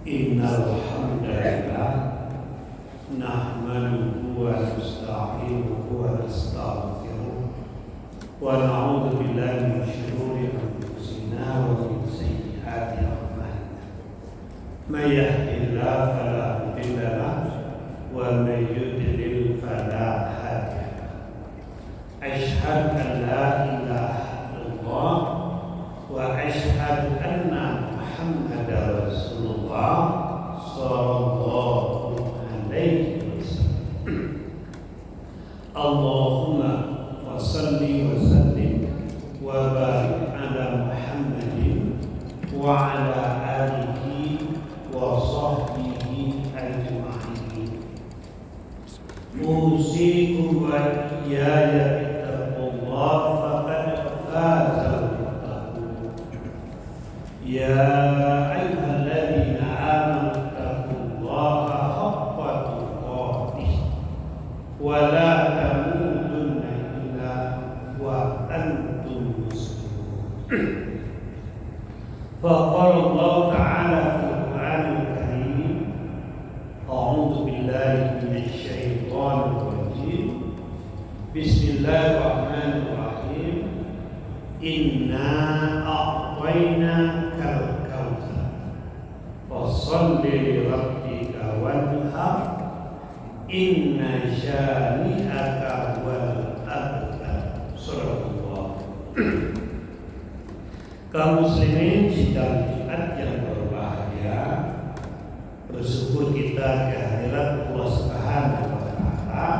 Innal hamdalillah nahmaduhu wa nasta'inuhu wa nastaghfiruh wa na'udzu billahi min shururi anfusina wa min sayyiati a'malina. May yahdihillahu fala mudilla lahu wa may yudlil fala hadiya lahu. Asyhadu an la ilaha illallah wa asyhadu anna Muhammadar Rasulullah sallallahu alaihi wasallam. Allahumma wa salli wa sallim wa barik ala Muhammadin wa ala alihi wa sahbihi ajma'in. Usikum wa iyaya bittaqullah faqad faza al-muttaqun. Ya ayyuhalladzina amanu taqullaha haqqa tuqatih wa la tamutunna illa wa antum muslimun. Faqala Allah ta'ala fil Qur'anil Karim, a'udzu billahi minasy syaithanir rajim. Bismillahirrahmanirrahim. Inna a'tainakal kautsar fasholli li rabbika wanhar inna syani'aka wal abtar. Surah. Kaum muslimin sidang Jumat yang berbahagia, bersyukur kita kehadirat Allah Subhanahu wa taala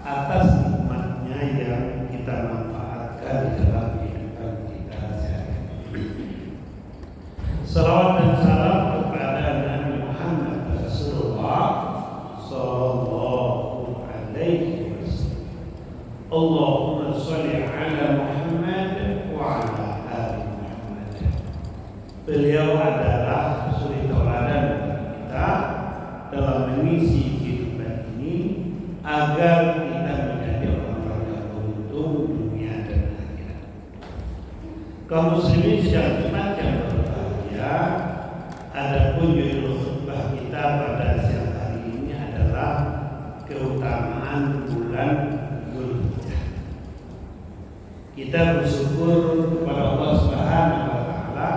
atas nikmatnya yang kita manfaatkan di dalam kehidupan kita sehari-hari. Salawat dan salam kepada Nabi Muhammad Rasulullah sallallahu alaihi wasallam. Allahumma sholli ala Muhammad wa ala ali Muhammad. Beliau adalah suri tauladan kita dalam mengisi kehidupan ini agar kita menjadi orang-orang yang beruntung dunia dan akhirat. Kaum muslimin sedang Jumat yang berbahagia, adapun judul khutbah kita pada siang hari ini adalah keutamaan bulan Dzulhijjah. Kita bersyukur kepada Allah Subhanahu wa taala,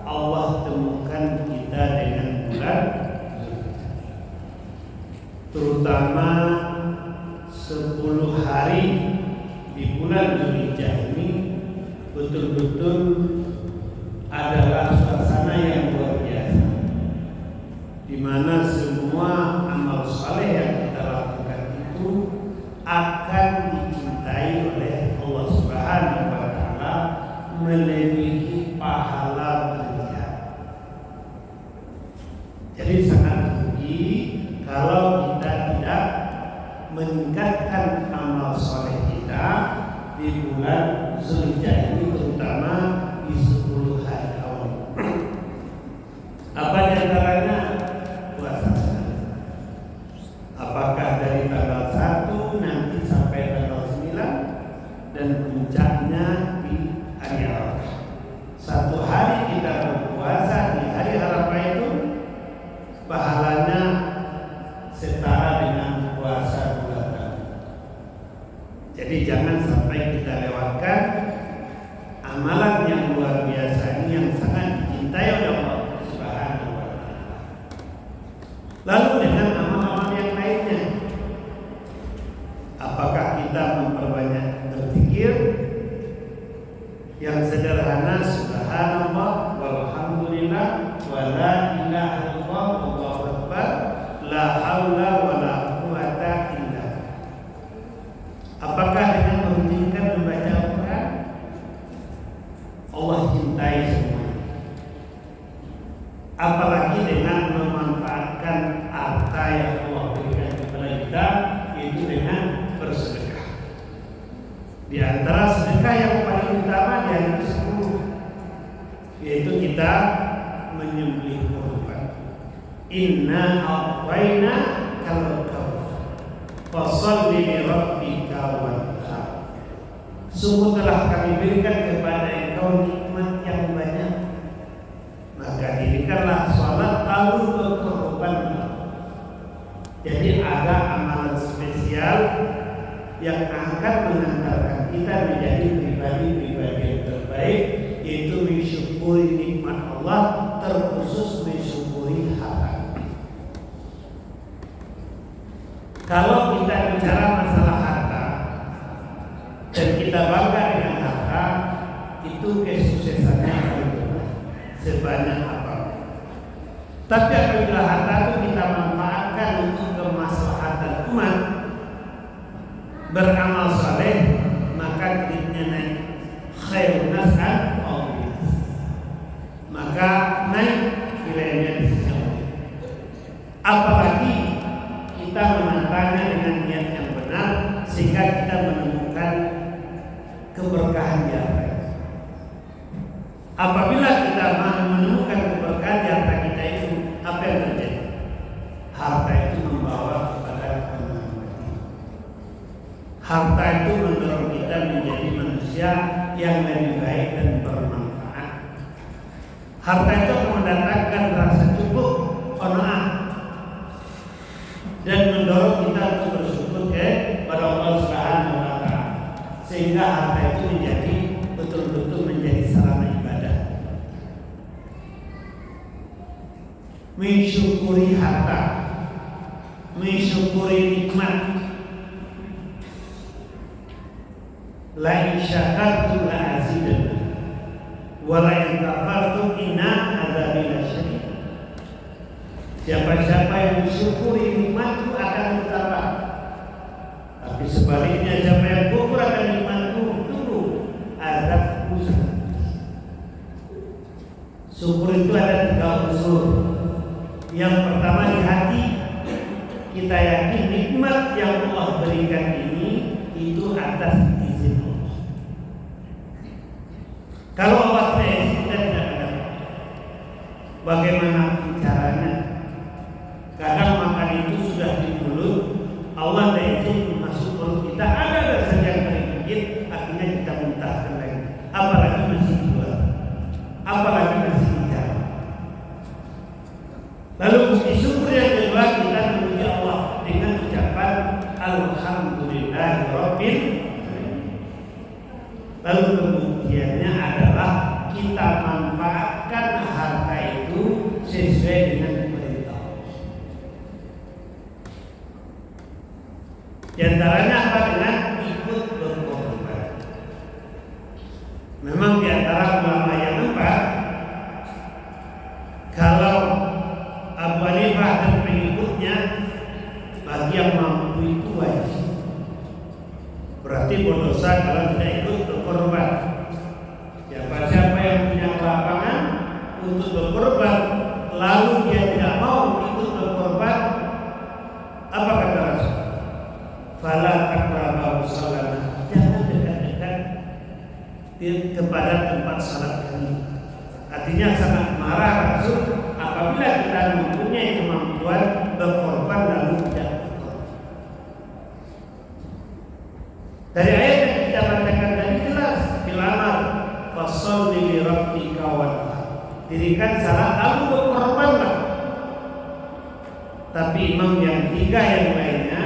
Allah temukan kita dengan bulan Dzulhijjah. Terutama 10 hari di bulan Dzulhijjah ini betul-betul adalah suasana yang luar biasa, di mana semua amal saleh yang kita lakukan itu akan dicintai oleh Allah Subhanahu wa taala melebihi pahala berjihad. Jadi sangat rugi kalau kita tidak meningkatkan amal saleh kita di bulan Dzulhijjah ini, terutama di 10 hari awal. Apa di antaranya? Puasa. Apakah dari tanggal 1 nanti sampai tanggal 9 dan puncaknya di hari Arafah. 1 hari kita berpuasa di hari Arafah itu pahalanya setara dengan puasa 2 tahun. Jadi jangan sampai kita lewatkan amalan yang luar biasa ini yang sangat dicintai oleh Allah Subhanahu wa taala. Lalu dengan amal-amal yang lainnya, apakah kita memperbanyak berzikir yang sederhana, subhanallah walhamdulillah wa la ilaha illallah wallahu akbar la haula wala quwata illa billah. Apakah dengan menghentikan membaca Al-Quran? Allah cintai semua. Apalagi dengan memanfaatkan harta yang Allah berikan kepada kita, itu dengan bersedekah. Di antara sedekah yang paling utama di hari ke-10, yaitu kita menyembelih kurban. Inna a'tainakal kautsar fasholli li rabbika wanhar. Sungguh telah kami berikan kepada engkau nikmat yang banyak, maka dirikanlah salat bicara masalah harta dan kita bangga dengan harta, itu kesuksesannya sebanyak apa. Tapi apabila harta itu kita manfaatkan untuk kemaslahatan umat, beramal saleh, maka duitnya naik. Khairun nas maka naik nilainya di sisi Allah. Apalagi kita menatanya dengan niat yang benar sehingga kita menemukan keberkahan di harta. Apabila kita menemukan keberkahan di harta kita itu, apa yang terjadi? Harta itu membawa kepada kemenangan. Harta itu mendorong kita menjadi manusia yang lebih baik dan bermanfaat. Harta itu mendatangkan rasa cukup, qanaah, dan mendorong kita untuk bersyukur kepada Allah Subhanahu wa Ta'ala, sehingga harta itu menjadi betul-betul menjadi sarana ibadah. Mensyukuri harta, mensyukuri nikmat. La in syakartum la azidannakum wa la in kafartum inna adzabi lasyadid. Siapa-siapa yang mensyukuri nikmatku akan bertambah. Tapi sebaliknya siapa yang kufur akan nikmatku, tunggu azabku sangat. Syukur itu ada 3 unsur. Yang pertama di hati, kita yakin nikmat yang Allah berikan ini itu atas izin Allah. Kalau Allah tidak, kita tidak ada. Bagaimana caranya? Kadang makan itu sudah di mulut, Allah tidak izin masuk mulut kita, ada saja yang tergigit, akhirnya kita muntahkan lagi. Apalagi masih dijual, apalagi masih bicara. Lalu bukti syukur yang kedua, kita memuji Allah dengan ucapan Alhamdulillahirabbil alamin. Lalu pembuktiannya adalah kita manfaatkan harta itu sesuai dengan perintah. Di antaranya apa? Dengan ikut berkorban. Memang di antara ulama yang empat, kalau Abu Hanifah dan pengikutnya, bagi yang mampu itu wajib. Berarti berdosa kalau tidak ikut berkorban. Siapa yang punya lapangan untuk berkorban, lalu dia tidak mau ikut berkorban, apa kata Rasul? Fala taqrabu shalah. Jangan dekat-dekat kepada tempat salat kami. Artinya sangat marah Rasul apabila kita mempunyai kemampuan berkorban lalu tidak berkorban. Dari ayat yang kita bacakan tadi jelas, fil amar fasholli li rabbika wanhar. Dirikan salat lalu berkorbanlah. Tapi imam yang 3 yang lainnya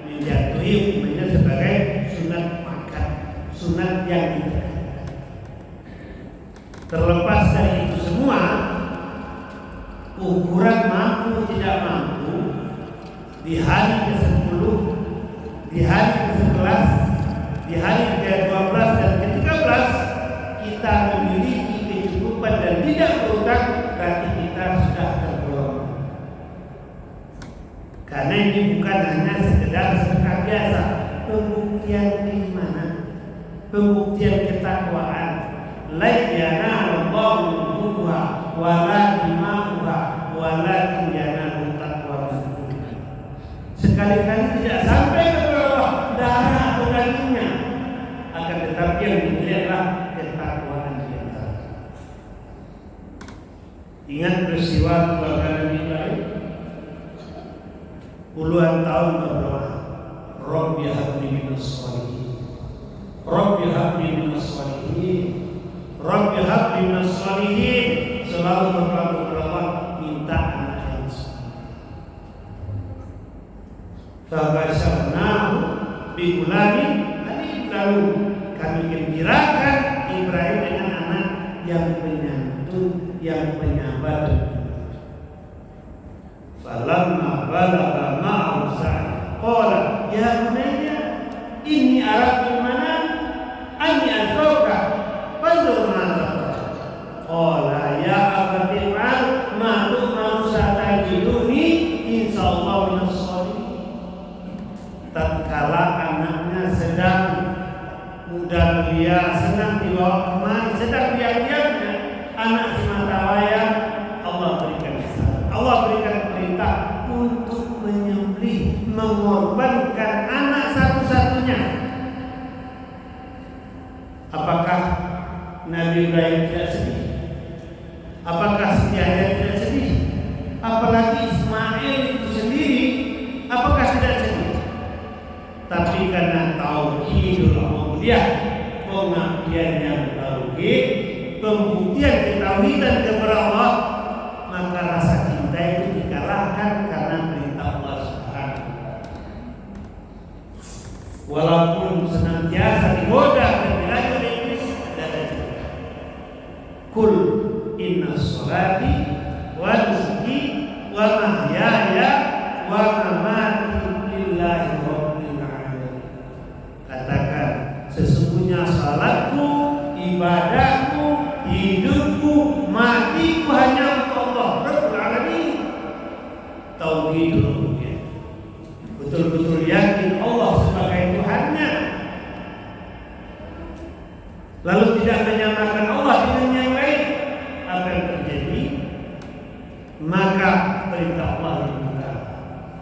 menjatuhi hukumnya sebagai sunat makan, sunat yang dikerjakan. Terlepas dari itu semua, ukuran mampu tidak mampu di hari ke-10, di hari ke-11, di hari ke-12 dan ke-13 kita memiliki kecukupan dan tidak berutang, berarti kita sudah tergolong. Karena ini bukan hanya sekedar sedekah biasa, pembuktian keimanan, pembuktian ketakwaan. La yanalullahu al-birra wa la dima'uha walakin yanalut taqwa minkum. Sekali-kali tidak sampai kepada Allah darah atau dagingnya, akan tetapi yang dilihatlah ketakwaan kita. Ingat peristiwa keluarga Nabi Ibrahim, puluhan tahun berdoa, Rabbi habli minas shalihin, Rabbi habli minas shalihin, Rabbi habli minas shalihin. Selalu berdoa kepada Allah, minta anak yang saleh. Fabasharnahu bigulamin halim. Lalu kami gembirakan Ibrahim dengan anak yang penyantun, yang penyabar. Falamma balagha ma'ahu sa'i qala ya bunayya inni ara fil manam anni azrauka fanzur ma'ana qala ya abati fa'al ma tu'maru satajiduni insyaallah minas shalihin. Tatkala anaknya sedang muda belia, senang dibawa kemari, sedang diam-diamnya anak si mata wayang, Allah berikan salam, Allah berikan perintah untuk menyembelih, mengorbankan anak satu-satunya. Apakah Nabi Ibrahim tidak sedih? Apakah Siti Hajar tidak sedih? Apalagi Ismail itu sendiri, apakah tidak sedih? Tapi karena tauhidul ubudiyah, pengabdian yang tauhid, pembuktian ketauhidan kepada Allah, maka rasa cinta itu dikalahkan karena perintah Allah Subhanahu wa taala. Walaupun senantiasa digoda dan dirayu oleh iblis, ada cinta. Kul inna sholati wa nusuki wa mahyaya wa mamati lillahi rabbil alamin. Katakan, sesungguhnya salatku, ibadahku, hidupku, matiku hanya untuk Allah Rabbul Alamin. Tauhidul rububiyah, betul-betul yakin Allah sebagai Tuhannya, lalu tidak menyamakan Allah dengan yang lain. Apa yang terjadi? Maka perintah Allah dibuka.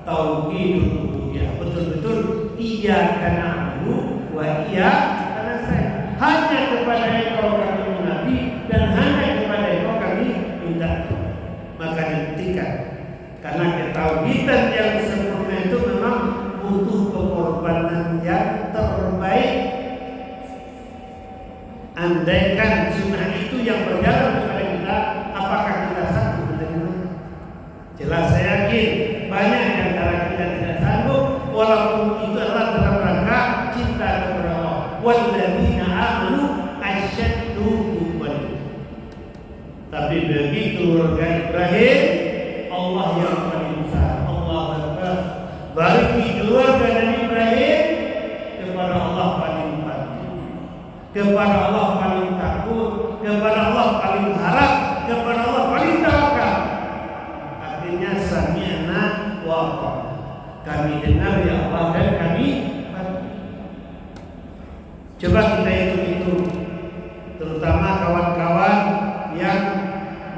Tauhidul rububiyah, betul-betul iyyaka na'budu wa iyyaka nasta'in. Hanya kepada Engkau kami mengabdi dan hanya kepada Engkau kami minta. Maka dibuktikan, karena ketauhidan yang sempurna itu memang butuh pengorbanan yang terbaik. Andaikan sunnah itu yang berjalan kepada kita, apakah kita sanggup menerima? Jelas saya yakin banyak di antara kita tidak sanggup, walaupun itu adalah dalam rangka cinta kepada Allah. Walladzina amanu asyaddu hubban. Tapi bagi keluarga Ibrahim, Allah yang paling besar. Allah Akbar. Bagi keluarga Nabi Ibrahim, kepada Allah paling patuh, kepada Allah paling takut, kepada Allah paling harap, kepada Allah paling tawakal. Artinya sami'na wa ata'na. Kami dengar ya Allah dan kami patuh. Coba kita hitung-hitung, terutama kawan-kawan yang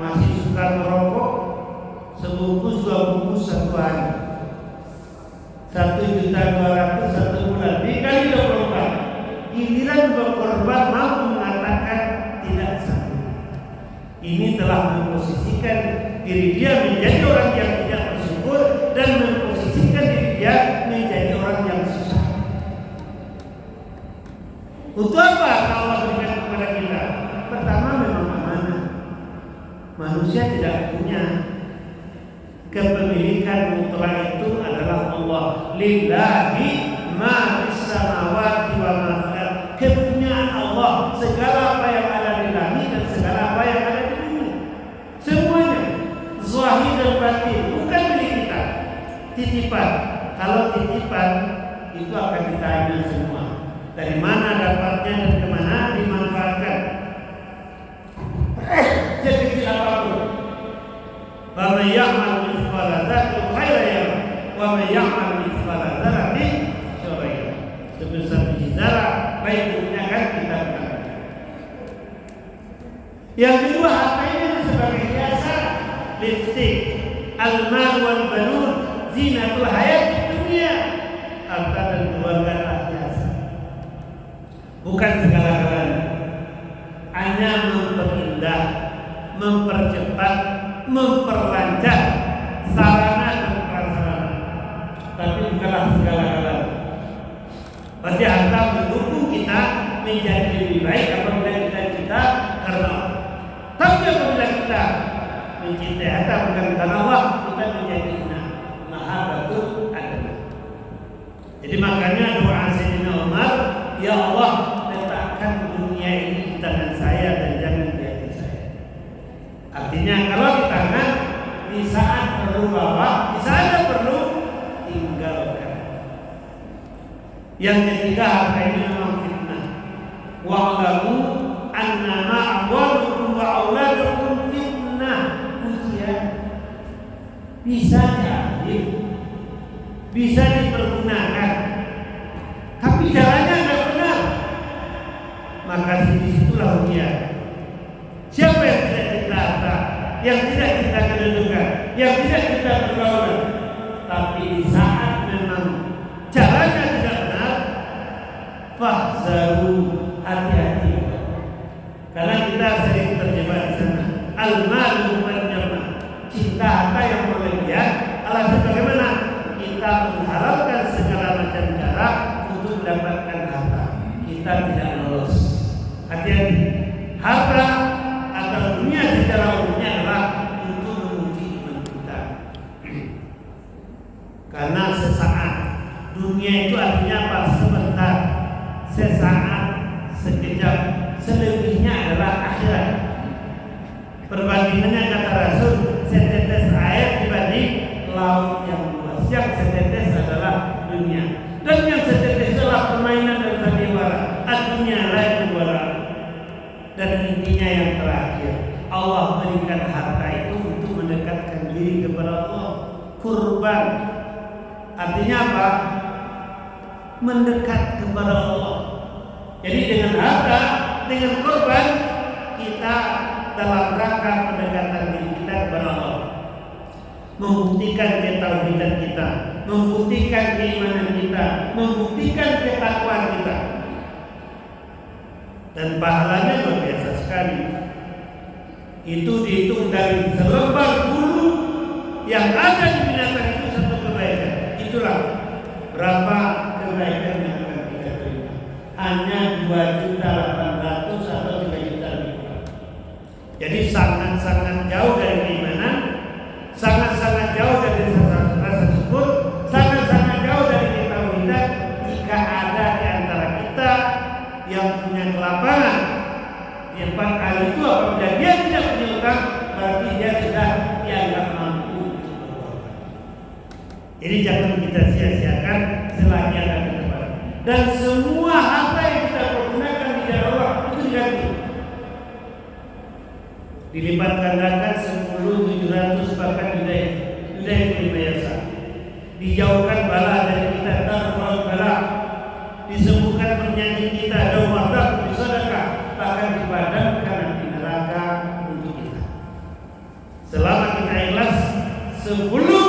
masih suka merokok, sebungkus 2 bungkus satu hari, 1.200.000 satu bulan, dikali 24. Giliran berkorban mampu mengatakan tidak sanggup. Ini telah memposisikan diri dia menjadi orang yang tidak bersyukur dan memposisikan diri dia menjadi orang yang susah. Untuk apa Allah berikan kepada kita? Pertama, memang amanah. Manusia tidak punya kepemilikan mutlak, itu adalah Allah. Lillahi ma fis samawati wa ma fil ardh. Kepunyaan Allah, segala apa yang ada di langit dan segala apa yang ada di bumi, semuanya zahir dan batin, bukan milik kita. Titipan. Kalau titipan itu akan ditanya semua. Dari mana dapatnya dan kemana dimanfaatkan. Sekecil apapun. Wa may ya'mal mithqala dzarratin khairan yarah wa may ya'mal mithqala dzarratin syarran yarah. Sebesar biji zarah baik buruknya kan kita ketahui. Yang kedua, hartanya sebagai hiasan, lipstik, al-mal wal banun zinatul hayat dunia. Harta dan keluarga hiasan, bukan segala-galanya. Hanya memperindah, mempercepat, memperlancar sarana dan prasarana, tapi bukanlah segala-galanya. Berarti harta mendukung kita menjadi lebih baik apabila kita cinta karena Allah. Tapi apabila kita mencintai harta bukan karena Allah, kita menjadi hina. Maha betul adanya. Jadi makanya doa Sayyidina Umar, ya Allah, letakkan dunia ini di tangan saya dan jangan di hati saya. Artinya kalau di tangan, di saat perlu bawa, di saat perlu tinggalkan. Yang ketiga, harta ini memang fitnah. Wa'lamu annama amwalukum wa auladukum fitnah, ujian. Bisa diambil, bisa dipergunakan, tapi caranya nggak benar, maka disitulah ujian. Siapa yang tidak kita harta, yang tidak kita kedudukan, yang tidak kita pergaulan, tapi di saat memang caranya tidak benar, fahzaru, hati-hati. Karena kita sering terjebak di sana. Al-malu wal-jannah, cinta harta yang berlebihan. Alasan bagaimana? Kita mengharapkan segala macam cara untuk mendapatkan harta. Kita tidak lolos. Hati-hati. Harta atau dunia secara umumnya adalah untuk menguji iman kita. Karena sesaat. Dunia itu artinya apa? Sebentar, sesaat, sekejap. Selebihnya adalah akhirat. Perbandingannya kata Rasul, setetes air dibanding laut yang luas. Yang setetes adalah dunia, dan yang setetes adalah permainan dan sandiwara. Dunia lain wara. Dan intinya yang terakhir, Allah berikan harta itu untuk mendekatkan diri kepada Allah. Kurban artinya apa? Mendekat kepada Allah. Jadi dengan harta, dengan korban, kita dalam rangka pendekatan diri kita kepada Allah, membuktikan ketauhidan kita, membuktikan keimanan kita, membuktikan ketakwaan kita, dan pahalanya luar biasa sekali. Itu dihitung dari selembar bulu yang ada di binatang itu satu kebaikan. Itulah berapa kebaikan yang akan kita terima. Hanya 2.800.000 atau 3.000.000. Jadi sangat-sangat jauh dari keimanan, sangat-sangat jauh dari rasa syukur, sangat-sangat jauh dari ketauhidan. Jika ada di antara kita yang punya kelaparan, yang 4 kali itu apabila dia tidak punya utang, berarti dia sudah dianggap mampu untuk berkorban. Jadi jangan kita sia-siakan selagi ada kesempatan. Dan semua harta yang kita pergunakan di jalan Allah itu diganti. Dilipat gandakan 10.700 bahkan Yudai Primayasa. Dijauhkan bala dari kita, tarfa'ul bala. Disembuhkan penyakit kita, dawabah, bisadaqah, bahkan dipadankan di neraka untuk kita. Selama kita ikhlas, sebelum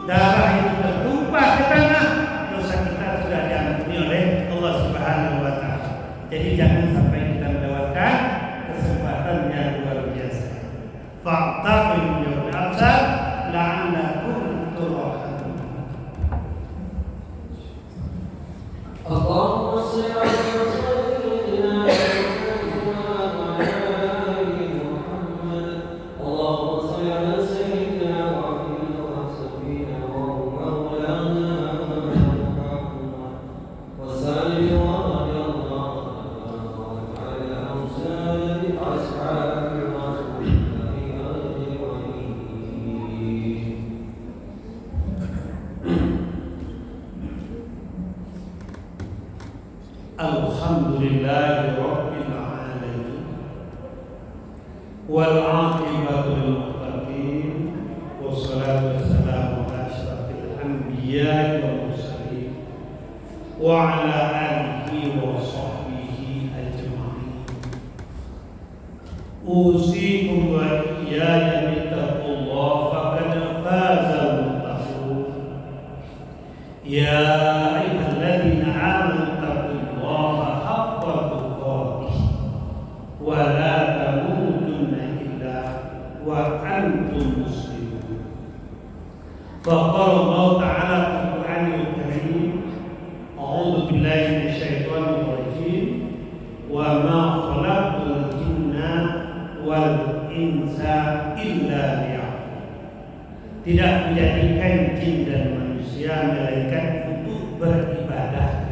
darah itu tertumpah ke tanah, dosa kita sudah diampuni oleh Allah Subhanahu wa taala. Jadi jangan sampai kita melewatkan kesempatan yang luar biasa. Fa'tabiru bil absar la'allakum turhamun. Allahumma shalli ala sayyidina Muhammad wa ala ali Muhammad. Allahumma shalli ala sayyidina Muhammad wa sayyidina Maulana Muhammad wa salli wa radiyallahu ala amsali ashabi Rasulillahi ajma'in. Alhamdulillahi Rabbil Alamin, wal aqibatu lil muttaqin, wassalatu wassalamu ala asyrafil anbiya'i wal mursalin wa ala alihi wa sahbihi ajma'in. Usikum wa iyaya bittaqullah faqad fazal muttaqun. Ya ayyuhalladzina amanu wa la tamutunna illa wa antum muslimun. Faqala Allah Ta'ala fil Qur'anil Karim, a'udzu billahi minasyaitonir rajim, wa ma khalaqtul jinna wal insa illa liya'budun. Tidak menjadikan jin dan manusia melainkan untuk beribadah.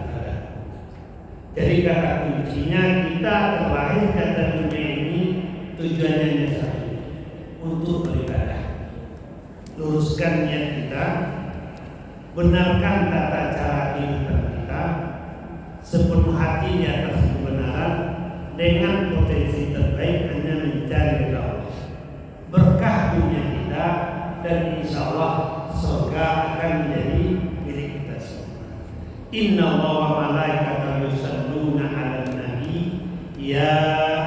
Jadi kata kuncinya, kita terlahir kata dunia ini tujuannya hanya satu, untuk beribadah. Luruskan niat kita, benarkan tata cara kehidupan kita, kita sepenuh hati di atas kebenaran dengan potensi terbaik hanya mencari ridha Allah. Berkah dunia kita dan insya Allah surga akan menjadi milik kita semua. Inna Allah wa malaikatahu yusalluna 'alan nabi ya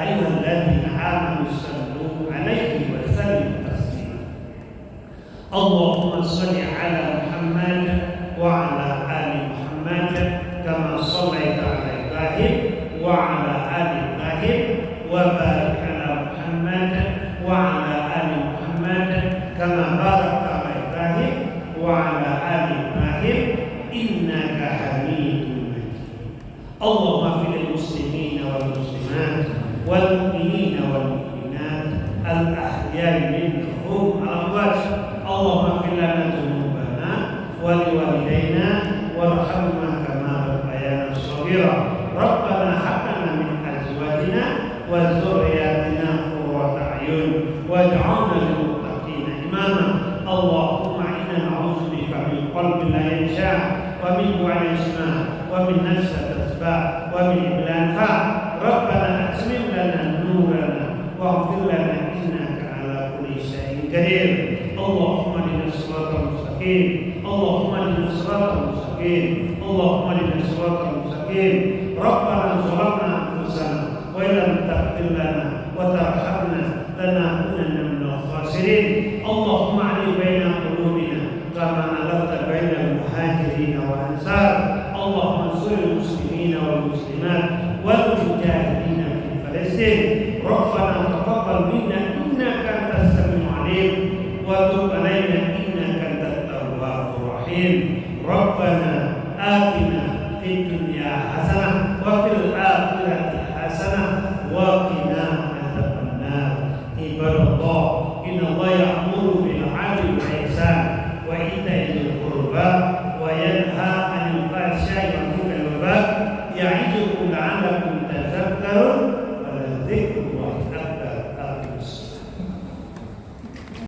ayyuhalladzina amanu sallu 'alaihi wa sallimu taslima. Allahumma shalli 'ala Muhammad wa 'ala ali Muhammad kama shallaita 'ala Ibrahim wa 'ala ali Ibrahim wa barik 'ala Muhammad wa 'ala ali Muhammad kama barakta 'ala Ibrahim wa 'ala ali Ibrahim innaka Hamidum Majid. Allahumma fil muslimin wal muslimat wal mu'minin wal mu'minat al ahya'i minhum al-amwat. Allahumma fil lana dzunubana wa liwalidayna warhamna kama rabbayana shaghira. Rabbana hab lana min azwajina wa dzurriyyatina qurrata a'yun waj'alna lil muttaqina imama. Allahumma inna na'udzubika min qalbin la yakhsha wa min du'ain yasma wa min nafsin tasba wa min iblan fa. Rabbana atmim lana nurana waghfir lana innaka ala kulli syai'in qadir. Allahumma ihdinas siratal mustaqim. Allahumma ihdinas siratal mustaqim. Allahumma ihdinas siratal mustaqim. Rabbana zalamna anfusana wa illam taghfir lana wa tarhamna lanakunanna minal khasirin. Allahumma ali baina qulubina kama alafta bainal muhajirin wal ansar. Allahumma ansuril muslimina wal muslimat wal mujahidin fi Palestin. Rabbana taqabbal minna innaka antas samiul alim wa tub alaina innaka antat tawwabur rahim. Rabbana atina fid dunya hasanah wa fil akhirati hasanah wa